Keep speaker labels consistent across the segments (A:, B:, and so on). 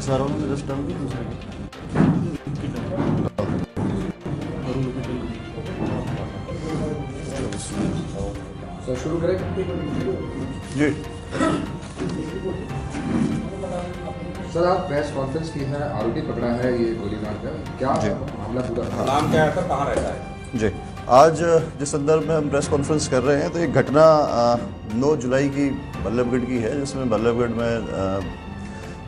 A: सारों में रस डाल दी दूसरे के
B: सर शुरू करें
A: जी।
B: सर आप प्रेस कॉन्फ्रेंस की है, आरोपी पकड़ा है ये गोलीकांड का, क्या मामला पूरा
C: नाम क्या है, कहाँ रहता है?
A: जी, आज जिस संदर्भ में हम प्रेस कॉन्फ्रेंस कर रहे हैं तो एक घटना 9 जुलाई की बल्लभगढ़ की है, जिसमें बल्लभगढ़ में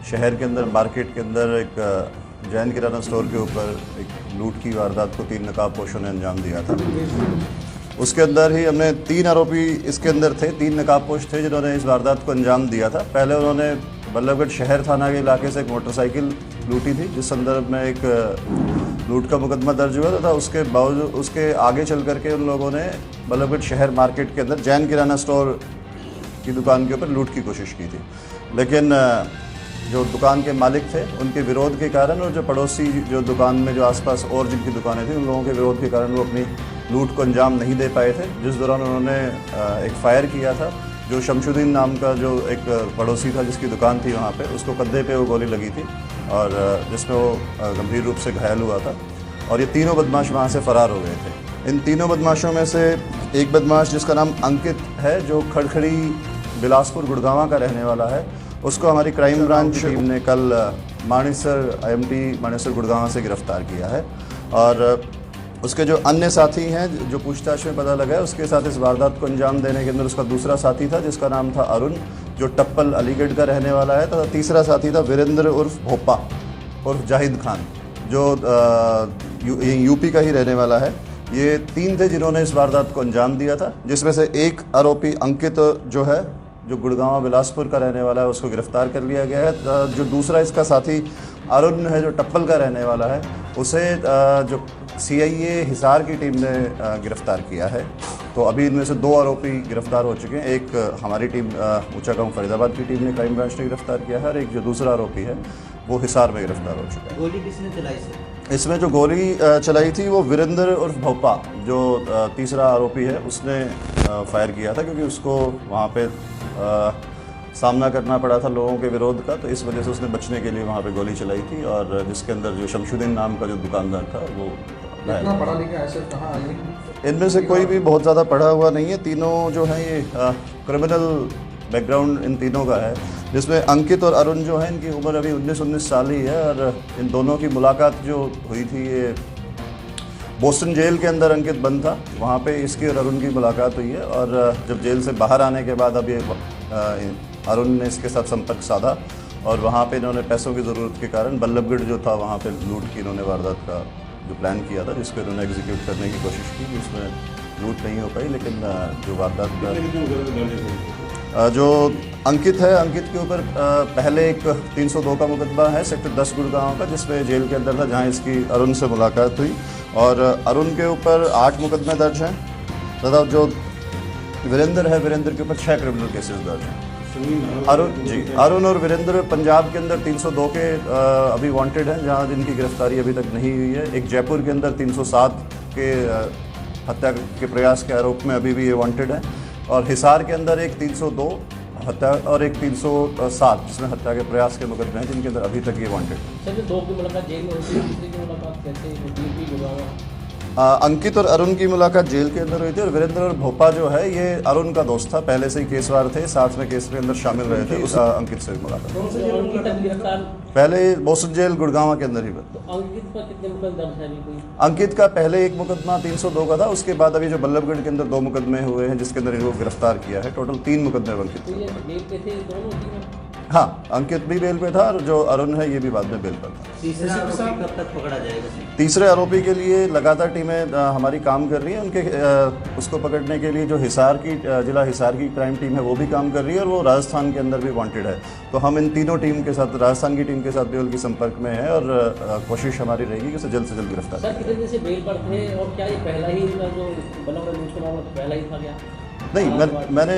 A: शहर के अंदर मार्केट के अंदर एक जैन किराना स्टोर के ऊपर एक लूट की वारदात को 3 नकाबपोशों ने अंजाम दिया था। उसके अंदर ही हमने 3 आरोपी इसके अंदर थे, 3 नकाबपोश थे जिन्होंने इस वारदात को अंजाम दिया था। पहले उन्होंने बल्लभगढ़ शहर थाना के इलाके से एक मोटरसाइकिल लूटी थी, जिस संदर्भ में एक लूट का मुकदमा दर्ज हुआ था। उसके बावजूद उसके आगे चल करके उन लोगों ने बल्लभगढ़ शहर मार्केट के अंदर जैन किराना स्टोर की दुकान के ऊपर लूट की कोशिश की थी, लेकिन जो दुकान के मालिक थे उनके विरोध के कारण और जो पड़ोसी जो दुकान में जो आसपास और जिनकी दुकानें थी उन लोगों के विरोध के कारण वो अपनी लूट को अंजाम नहीं दे पाए थे, जिस दौरान उन्होंने एक फायर किया था। जो शमशुद्दीन नाम का जो एक पड़ोसी था जिसकी दुकान थी वहाँ पे, उसको कंधे पे वो गोली लगी थी और जिसमें वो गंभीर रूप से घायल हुआ था और ये तीनों बदमाश वहाँ से फ़रार हो गए थे। इन तीनों बदमाशों में से एक बदमाश जिसका नाम अंकित है, जो खड़खड़ी बिलासपुर गुड़गांव का रहने वाला है, उसको हमारी क्राइम ब्रांच टीम ने कल मानेसर IMT मानेसर गुड़गांव से गिरफ्तार किया है। और उसके जो अन्य साथी हैं, जो पूछताछ में पता लगा है, उसके साथ इस वारदात को अंजाम देने के अंदर उसका दूसरा साथी था जिसका नाम था अरुण, जो टप्पल अलीगढ़ का रहने वाला है, तथा तीसरा साथी था वीरेंद्र उर्फ भोपा उर्फ जाहिद खान, जो यूपी का ही रहने वाला है। ये 3 थे जिन्होंने इस वारदात को अंजाम दिया था, जिसमें से एक आरोपी अंकित जो है, जो गुड़गांव बिलासपुर का रहने वाला है, उसको गिरफ्तार कर लिया गया है। जो दूसरा इसका साथी अरुण है, जो टप्पल का रहने वाला है, उसे जो CIA हिसार की टीम ने गिरफ्तार किया है। तो अभी इनमें से 2 आरोपी गिरफ्तार हो चुके हैं। एक हमारी टीम ऊंचा गांव फरीदाबाद की टीम ने क्राइम ब्रांच ने गिरफ्तार किया है और एक जो दूसरा आरोपी है वो हिसार में गिरफ्तार हो चुका है।
D: गोली किसने चलाई सर?
A: इसमें जो गोली चलाई थी वो वीरेंद्र उर्फ भोपा, जो तीसरा आरोपी है, उसने फायर किया था, क्योंकि उसको वहाँ पे सामना करना पड़ा था लोगों के विरोध का, तो इस वजह से उसने बचने के लिए वहाँ पे गोली चलाई थी। और जिसके अंदर जो शमशुद्दीन नाम का जो दुकानदार था वो
B: इतना पढ़ा लिखा ऐसे कहाँ आए?
A: इनमें से कोई भी बहुत ज़्यादा पढ़ा हुआ नहीं है। तीनों जो हैं ये क्रिमिनल बैकग्राउंड इन तीनों का है, जिसमें अंकित और अरुण जो है, इनकी उम्र अभी 19 साल ही है। और इन दोनों की मुलाकात जो हुई थी, ये बोस्टन जेल के अंदर अंकित बंद था, वहाँ पे इसकी और अरुण की मुलाकात हुई है। और जब जेल से बाहर आने के बाद अब ये अरुण ने इसके साथ संपर्क साधा और वहाँ पे इन्होंने पैसों की ज़रूरत के कारण बल्लभगढ़ जो था वहाँ पे लूट की इन्होंने वारदात का जो प्लान किया था, जिसको इन्होंने एग्जीक्यूट करने की कोशिश की, जिसमें लूट नहीं हो पाई। लेकिन जो वारदात का जो अंकित है, अंकित के ऊपर पहले एक 302 का मुकदमा है सेक्टर 10 गुड़गांव का, जिसमें जेल के अंदर था, जहाँ इसकी अरुण से मुलाकात हुई। और अरुण के ऊपर 8 मुकदमे दर्ज हैं, तथा जो वीरेंद्र है, वीरेंद्र के ऊपर 6 क्रिमिनल केसेस दर्ज हैं। अरुण और वीरेंद्र पंजाब के अंदर 302 के अभी वांटेड हैं, जहाँ जिनकी गिरफ्तारी अभी तक नहीं हुई है। एक जयपुर के अंदर 307 के हत्या के प्रयास के आरोप में अभी भी ये वांटेड है। और हिसार के अंदर एक 302 हत्या और एक 307 जिसमें हत्या के प्रयास के मुकदमे हैं, जिनके अंदर अभी तक ये वांटेड है।
D: सर, जो 2 की मुलाकात जेल में हुई थी, तीसरे की मुलाकात कैसे हुई?
A: अंकित और अरुण की मुलाकात जेल के अंदर हुई थी और वीरेंद्र और भोपा जो है ये अरुण का दोस्त था, पहले से ही केसवार थे, साथ में केस के अंदर शामिल रहे थे। उस अंकित से मुलाकात पहले बोस्टन जेल गुड़गांव के अंदर ही बनी।
D: तो अंकित पर कितने मुकदमे दर्ज है?
A: अंकित का पहले एक मुकदमा 302 का था, उसके बाद अभी जो बल्लभगढ़ के अंदर 2 मुकदमे हुए हैं, जिसके अंदर इनको गिरफ्तार किया है। टोटल 3 मुकदमे अंकित।
D: तो ये जेल पे थे दोनों?
A: हाँ, अंकित भी बेल पे था और जो अरुण है ये भी बाद में बेल पर था।
D: तीसरे आरोपी कब तक पकड़ा जाएगा?
A: तीसरे आरोपी के लिए लगातार टीमें हमारी काम कर रही है। उनके उसको पकड़ने के लिए जो हिसार की जिला हिसार की क्राइम टीम है वो भी काम कर रही है, और वो राजस्थान के अंदर भी वांटेड है। तो हम इन तीनों टीम के साथ, राजस्थान की टीम के साथ भी उनकी संपर्क में है और कोशिश हमारी रहेगी कि उसे जल्द से जल्द गिरफ्तार
D: किया। कितने दिन से बेल पर थे और क्या ये पहला ही जो बल्लभगढ़ लूट का मामला पहला ही था क्या?
A: नहीं, मैंने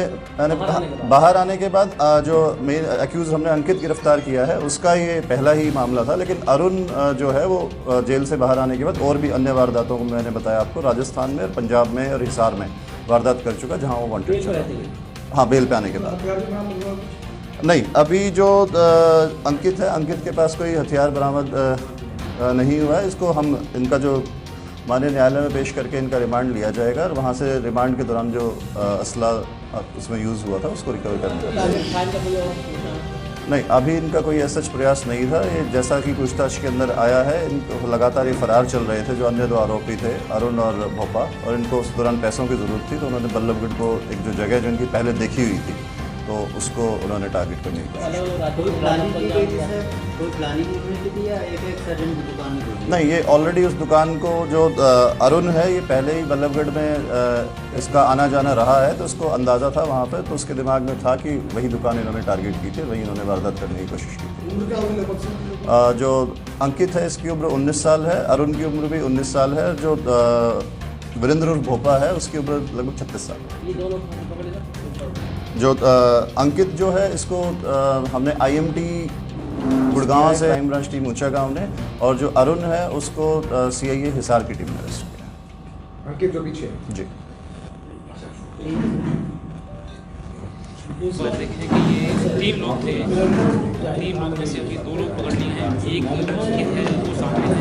A: बाहर आने के बाद जो मेन एक्यूज हमने अंकित गिरफ्तार किया है उसका ये पहला ही मामला था। लेकिन अरुण जो है वो जेल से बाहर आने के बाद और भी अन्य वारदातों को मैंने बताया आपको, राजस्थान में, पंजाब में और हिसार में वारदात कर चुका, जहां वो वांटेड चला। हाँ, बेल पे आने के बाद। नहीं, अभी जो अंकित है, अंकित के पास कोई हथियार बरामद नहीं हुआ है। इसको हम इनका जो माननीय न्यायालय में पेश करके इनका रिमांड लिया जाएगा और वहाँ से रिमांड के दौरान जो असला उसमें यूज़ हुआ था उसको रिकवर करने का। नहीं, अभी इनका कोई ऐसा प्रयास नहीं था। ये जैसा कि पूछताछ के अंदर आया है, इनको लगातार ये फरार चल रहे थे। जो अन्य 2 आरोपी थे, अरुण और भोपा, और इनको उस दौरान पैसों की ज़रूरत थी, तो उन्होंने बल्लभगढ़ को एक जो जगह जो इनकी पहले देखी हुई थी, तो उसको उन्होंने टारगेट करने की कोशिश
E: कोई प्लानिंग की गई थी सर? कोई प्लानिंग की थी या एक सर्जन की दुकान में खोली?
A: नहीं, ये ऑलरेडी उस दुकान को जो अरुण है, ये पहले ही बल्लभगढ़ में इसका आना जाना रहा है, तो उसको अंदाज़ा था वहाँ पे, तो उसके दिमाग में था कि वही दुकान इन्होंने टारगेट की थी, वही इन्होंने वारदात करने की कोशिश की थी। जो अंकित है, इसकी उम्र 19 साल है, अरुण की उम्र भी 19 साल है, जो वीरेंद्र उर्फ भोपा है, उसकी उम्र लगभग 36 साल है।
D: ये दोनों पकड़े थे?
A: जो अंकित जो है, इसको हमने IMT गुड़गांव से क्राइम ब्रांच टीम ऊंचा गांव ने, और जो अरुण है उसको CIA हिसार की टीम ने अरेस्ट किया।
B: अंकित जो पीछे है।
A: जी।
F: देखें कि ये 3 लोग थे, 3 लोग में से अभी 2 लोग पकड़ लिए हैं। एक अंकित है, वो सामने है।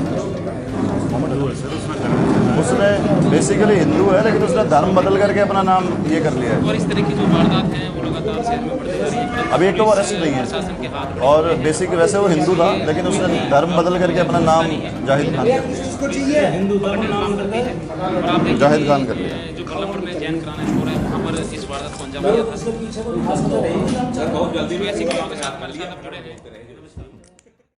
A: उसने बेसिकली हिंदू है, लेकिन उसने धर्म बदल करके अपना नाम ये कर लिया है।
F: और इस तरह की जो वारदात हैं वो लगातार शहर में बढ़ती जा रही है।
A: अभी एक तो वो अरेस्ट नहीं है,
F: प्रशासन के हाथ
A: और बेसिक वैसे वो हिंदू था, लेकिन उसने धर्म बदल करके अपना नाम जाहिद खान कर लिया।
F: पकड़ने का काम करती है। और आप देखिए
A: जाहिद खान कर लिया।
F: जो बल्लभगढ़ में जैन कराने छोड़ है, वहाँ पर इस वारदात को अंजाम दिया था।
C: सर बहुत जल्दी
F: ऐसी घटनाओं के साथ जुड़े हैं।